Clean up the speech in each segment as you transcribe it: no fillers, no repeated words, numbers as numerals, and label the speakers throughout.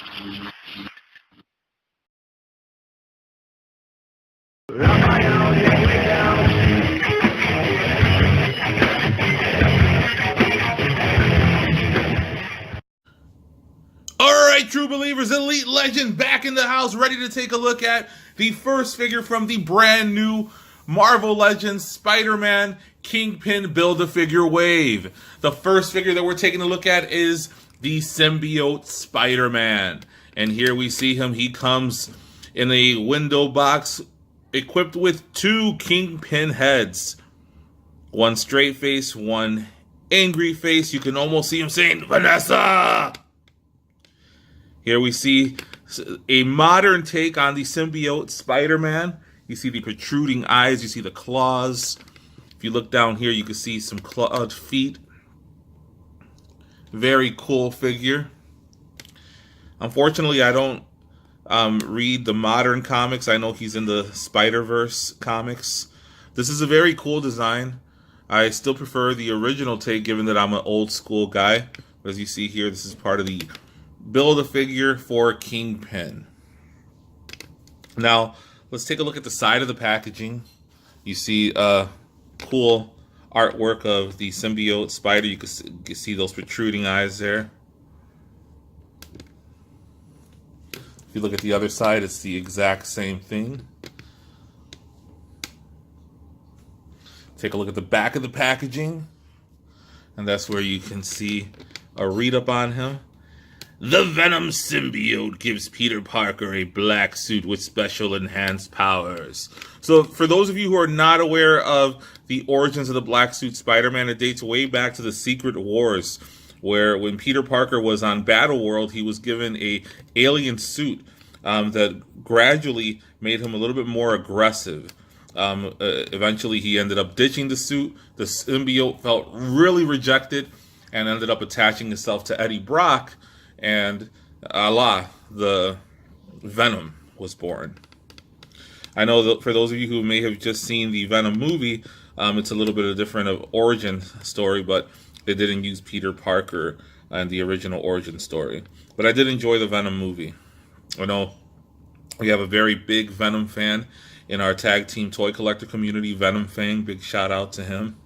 Speaker 1: Alright, true believers, Elite Legend back in the house, ready to take a look at the first figure from the brand new Marvel Legends Spider-Man Kingpin Build-A-Figure wave. The first figure that we're taking a look at is the Symbiote Spider-Man. And here we see him. He comes in a window box equipped with two Kingpin heads. One straight face, one angry face. You can almost see him saying, "Vanessa!" Here we see a modern take on the Symbiote Spider-Man. You see the protruding eyes, you see the claws. If you look down here, you can see some clawed feet. Very cool figure. Unfortunately, I don't read the modern comics. I know he's in the Spider-Verse comics. This is a very cool design. I still prefer the original take, given that I'm an old school guy. But as you see here, this is part of the Build-A-Figure for Kingpin. Now, let's take a look at the side of the packaging. You see cool artwork of the Symbiote Spider. You can see those protruding eyes there. If you look at the other side, it's the exact same thing. Take a look at the back of the packaging. And that's where you can see a read-up on him. The Venom symbiote gives Peter Parker a black suit with special enhanced powers. So for those of you who are not aware of the origins of the black suit Spider-Man, it dates way back to the Secret Wars, where when Peter Parker was on Battleworld, he was given a alien suit that gradually made him a little bit more aggressive. Eventually he ended up ditching the suit. The symbiote felt really rejected and ended up attaching itself to Eddie Brock. And the Venom was born. I know that for those of you who may have just seen the Venom movie, it's a little bit of a different origin story, but they didn't use Peter Parker in the original origin story. But I did enjoy the Venom movie. I know we have a very big Venom fan in our tag team toy collector community, Venom Fang. Big shout out to him.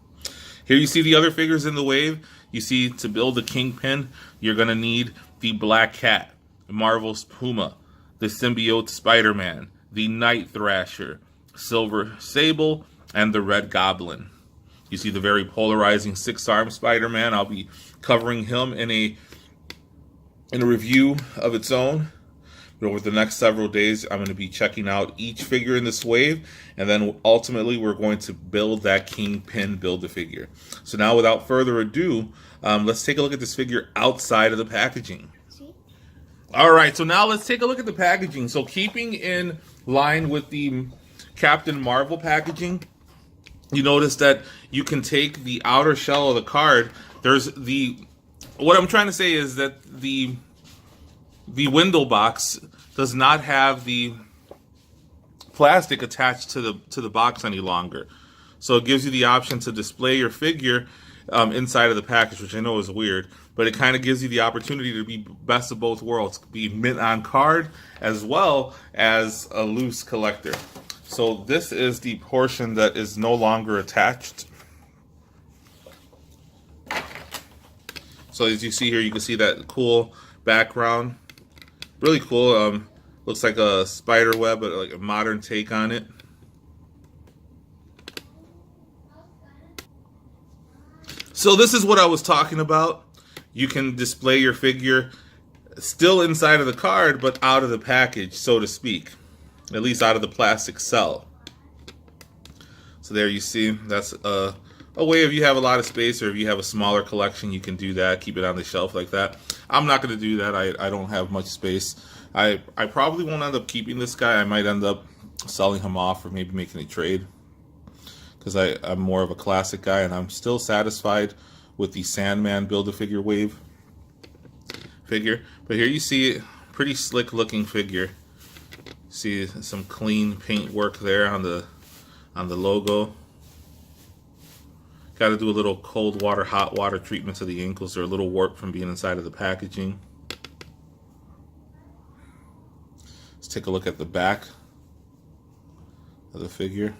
Speaker 1: Here you see the other figures in the wave. You see, to build the Kingpin, you're going to need the Black Cat, Marvel's Puma, the Symbiote Spider-Man, the Night Thrasher, Silver Sable, and the Red Goblin. You see the very polarizing six-armed Spider-Man. I'll be covering him in a review of its own. But over the next several days, I'm going to be checking out each figure in this wave, and then ultimately we're going to build that Kingpin Build-A-Figure. So now, without further ado, let's take a look at this figure outside of the packaging. Alright, so now let's take a look at the packaging. So keeping in line with the Captain Marvel packaging, you notice that you can take the outer shell of the card. What I'm trying to say is that the window box does not have the plastic attached to the box any longer. So it gives you the option to display your figure inside of the package, which I know is weird, but it kind of gives you the opportunity to be best of both worlds, be mint on card as well as a loose collector. So this is the portion that is no longer attached. So as you see here, you can see that cool background. Really cool. Looks like a spider web, but like a modern take on it. So this is what I was talking about. You can display your figure still inside of the card, but out of the package, so to speak. At least out of the plastic cell. So there you see, that's a way if you have a lot of space, or if you have a smaller collection, you can do that, keep it on the shelf like that. I'm not going to do that. I don't have much space. I probably won't end up keeping this guy. I might end up selling him off or maybe making a trade, because I'm more of a classic guy, and I'm still satisfied with the Sandman Build-A-Figure wave figure. But here you see a pretty slick looking figure. See some clean paint work there on the logo. Got to do a little cold water, hot water treatment to the ankles. They're a little warped from being inside of the packaging. take a look at the back of the figure.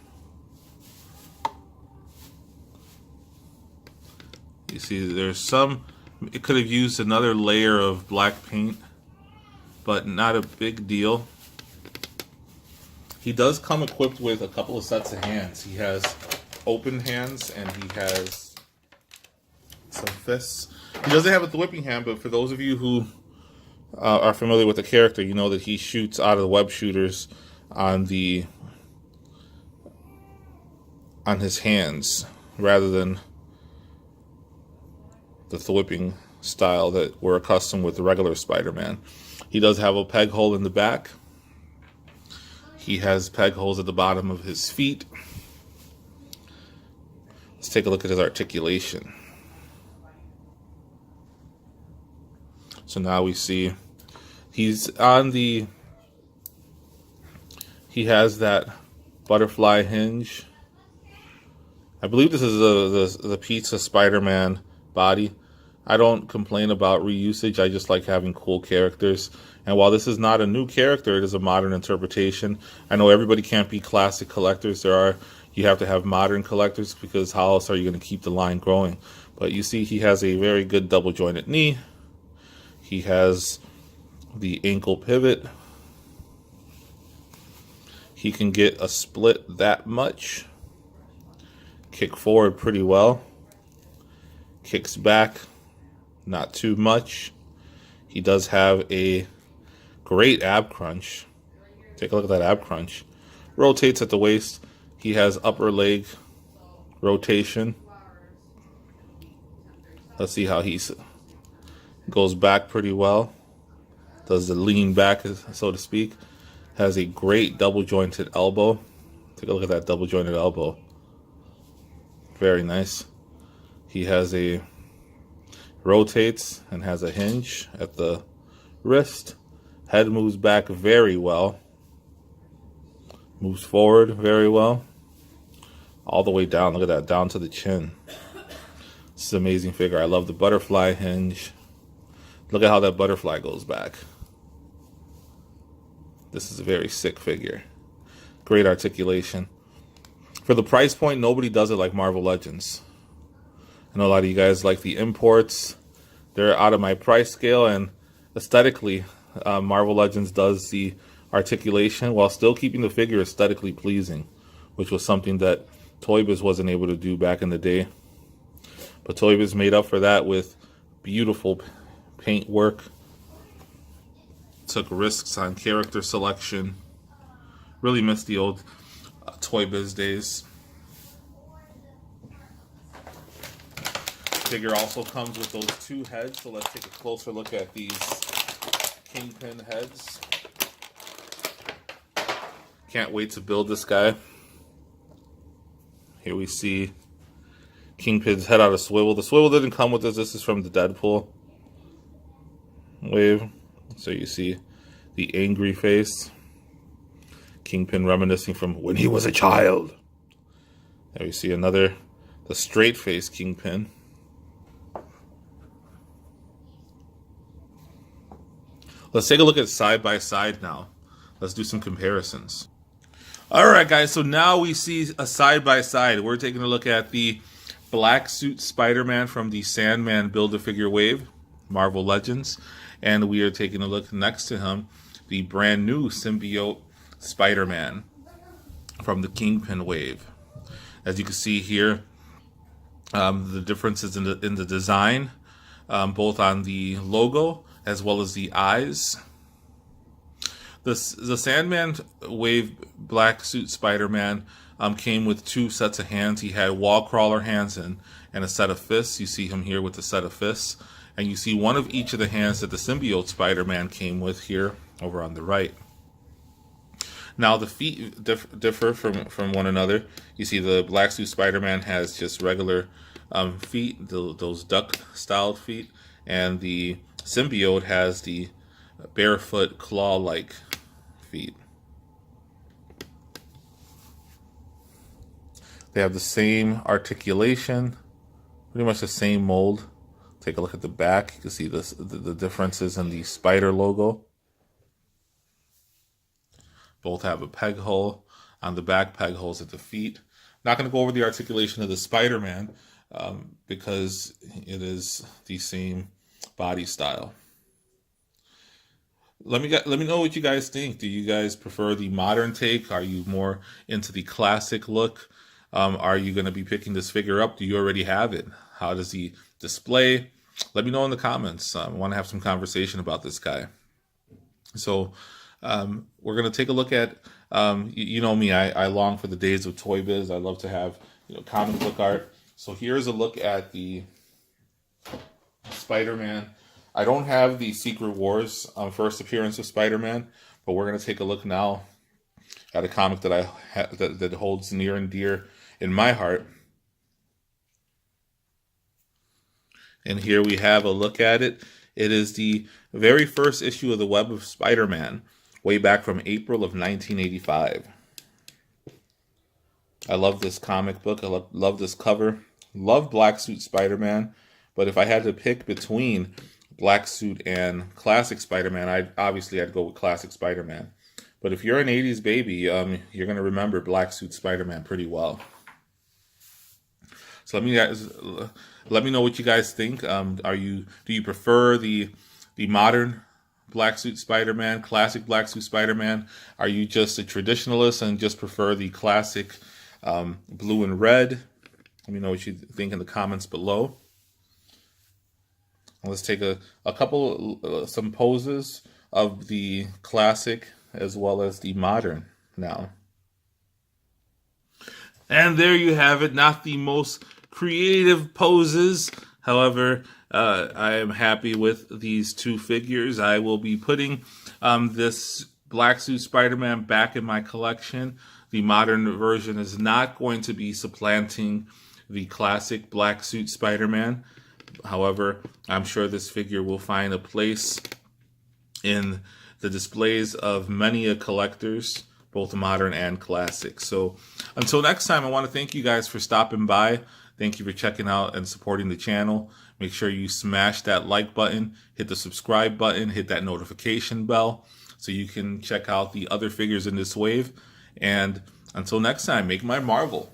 Speaker 1: You see there's some, it could have used another layer of black paint, but not a big deal. He does come equipped with a couple of sets of hands. He has open hands and he has some fists. He doesn't have a whipping hand, but for those of you who are familiar with the character, you know that he shoots out of the web shooters on his hands rather than the whipping style that we're accustomed with the regular Spider-Man. He does have a peg hole in the back. He has peg holes at the bottom of his feet. Let's take a look at his articulation. So now we see he's on the, he has that butterfly hinge. I believe this is the pizza Spider-Man body. I don't complain about reusage. I just like having cool characters. And while this is not a new character, it is a modern interpretation. I know everybody can't be classic collectors. You have to have modern collectors, because how else are you going to keep the line growing? But you see he has a very good double jointed knee. He has the ankle pivot. He can get a split that much. Kick forward pretty well. Kicks back not too much. He does have a great ab crunch. Take a look at that ab crunch. Rotates at the waist. He has upper leg rotation. Let's see how he goes back pretty well. Does the lean back, so to speak. Has a great double jointed elbow. Take a look at that double jointed elbow. Very nice. He has rotates and has a hinge at the wrist. Head moves back very well. Moves forward very well. All the way down. Look at that. Down to the chin. This is an amazing figure. I love the butterfly hinge. Look at how that butterfly goes back. This is a very sick figure. Great articulation. For the price point, nobody does it like Marvel Legends. I know a lot of you guys like the imports. They're out of my price scale, and aesthetically, Marvel Legends does the articulation while still keeping the figure aesthetically pleasing, which was something that Toy Biz wasn't able to do back in the day. But Toy Biz made up for that with beautiful paint work. Took risks on character selection. Really missed the old Toy Biz days. Figure also comes with those two heads, so let's take a closer look at these Kingpin heads. Can't wait to build this guy. Here we see Kingpin's head out of swivel. The swivel didn't come with this. This is from the Deadpool wave. So you see the angry face. Kingpin reminiscing from when he was a child. There we see the straight face Kingpin. Let's take a look at side by side now. Let's do some comparisons. All right, guys, so now we see a side by side. We're taking a look at the black suit Spider-Man from the Sandman Build-A-Figure wave, Marvel Legends. And we are taking a look next to him, the brand new Symbiote Spider-Man from the Kingpin wave. As you can see here, the differences in the design, both on the logo as well as the eyes. The Sandman wave black suit Spider-Man came with two sets of hands. He had wall crawler hands and a set of fists. You see him here with a set of fists. And you see one of each of the hands that the Symbiote Spider-Man came with here over on the right. Now the feet differ from one another. You see the black suit Spider-Man has just regular feet, those duck-styled feet. And the Symbiote has the barefoot, claw-like feet. They have the same articulation, pretty much the same mold. Take a look at the back. You can see the differences in the spider logo. Both have a peg hole on the back, peg holes at the feet. Not going to go over the articulation of the Spider-Man because it is the same body style. Let me know what you guys think. Do you guys prefer the modern take? Are you more into the classic look? Are you going to be picking this figure up? Do you already have it? How does he display? Let me know in the comments. I want to have some conversation about this guy. So we're going to take a look at, you know me, I long for the days of Toy Biz. I love to have comic book art. So here's a look at the Spider-Man. I don't have the Secret Wars first appearance of Spider-Man, but we're going to take a look now at a comic that that holds near and dear in my heart. And here we have a look at it. It is the very first issue of the Web of Spider-Man, way back from April of 1985. I love this comic book. I love this cover. Love Black Suit Spider-Man. But if I had to pick between Black Suit and Classic Spider-Man, I'd go with Classic Spider-Man. But if you're an 80s baby, you're going to remember Black Suit Spider-Man pretty well. So let me know what you guys think. Do you prefer the modern Black Suit Spider-Man, classic Black Suit Spider-Man? Are you just a traditionalist and just prefer the classic blue and red? Let me know what you think in the comments below. Let's take a couple some poses of the classic as well as the modern now. And there you have it. Not the most creative poses. However, I am happy with these two figures. I will be putting this Black Suit Spider-Man back in my collection. The modern version is not going to be supplanting the classic Black Suit Spider-Man. However, I'm sure this figure will find a place in the displays of many a collectors, both modern and classic. So until next time, I want to thank you guys for stopping by. Thank you for checking out and supporting the channel. Make sure you smash that like button, hit the subscribe button, hit that notification bell so you can check out the other figures in this wave. And until next time, make my Marvel.